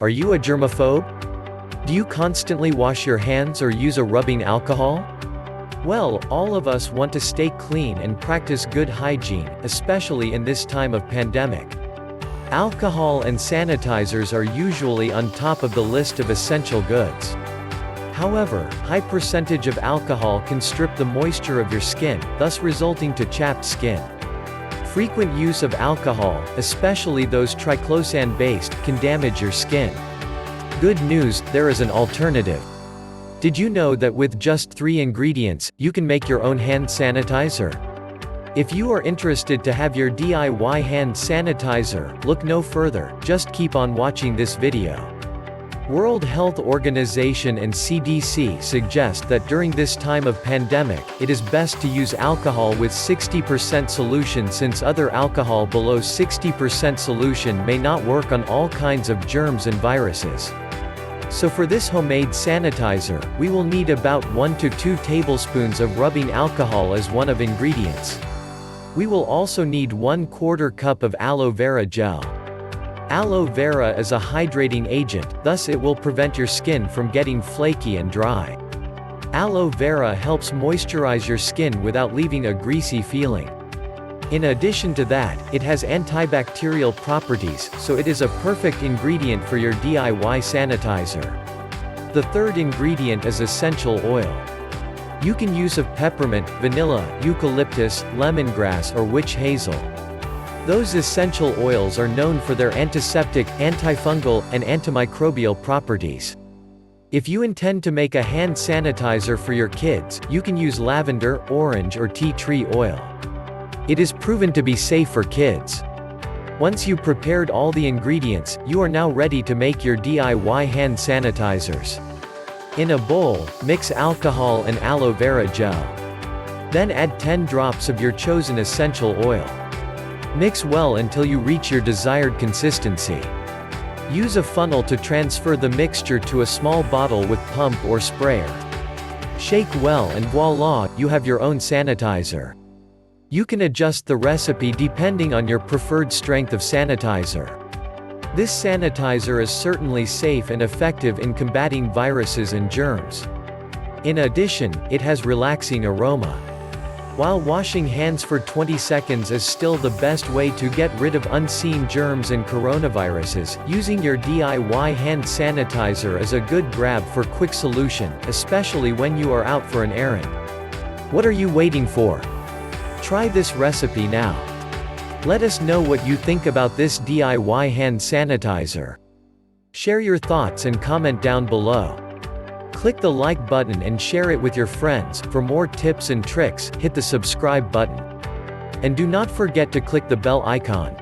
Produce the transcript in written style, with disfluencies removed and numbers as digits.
Are you a germophobe? Do you constantly wash your hands or use a rubbing alcohol? Well, all of us want to stay clean and practice good hygiene, especially in this time of pandemic. Alcohol and sanitizers are usually on top of the list of essential goods. However, high percentage of alcohol can strip the moisture of your skin, thus resulting to chapped skin. Frequent use of alcohol, especially those Triclosan-based, can damage your skin. Good news, there is an alternative. Did you know that with just 3 ingredients, you can make your own hand sanitizer? If you are interested to have your DIY hand sanitizer, look no further, just keep on watching this video. World Health Organization and CDC suggest that during this time of pandemic, it is best to use alcohol with 60% solution since other alcohol below 60% solution may not work on all kinds of germs and viruses. So for this homemade sanitizer, we will need about 1 to 2 tablespoons of rubbing alcohol as one of ingredients. We will also need 1/4 cup of aloe vera gel. Aloe vera is a hydrating agent, thus it will prevent your skin from getting flaky and dry. Aloe vera helps moisturize your skin without leaving a greasy feeling. In addition to that, it has antibacterial properties, so it is a perfect ingredient for your DIY sanitizer. The third ingredient is essential oil. You can use of peppermint, vanilla, eucalyptus, lemongrass or witch hazel. Those essential oils are known for their antiseptic, antifungal, and antimicrobial properties. If you intend to make a hand sanitizer for your kids, you can use lavender, orange or tea tree oil. It is proven to be safe for kids. Once you prepared all the ingredients, you are now ready to make your DIY hand sanitizers. In a bowl, mix alcohol and aloe vera gel. Then add 10 drops of your chosen essential oil. Mix well until you reach your desired consistency. Use a funnel to transfer the mixture to a small bottle with pump or sprayer. Shake well and voila, you have your own sanitizer. You can adjust the recipe depending on your preferred strength of sanitizer. This sanitizer is certainly safe and effective in combating viruses and germs. In addition, it has relaxing aroma. While washing hands for 20 seconds is still the best way to get rid of unseen germs and coronaviruses, using your DIY hand sanitizer is a good grab for quick solution, especially when you are out for an errand. What are you waiting for? Try this recipe now. Let us know what you think about this DIY hand sanitizer. Share your thoughts and comment down below. Click the like button and share it with your friends. For more tips and tricks, hit the subscribe button. And do not forget to click the bell icon.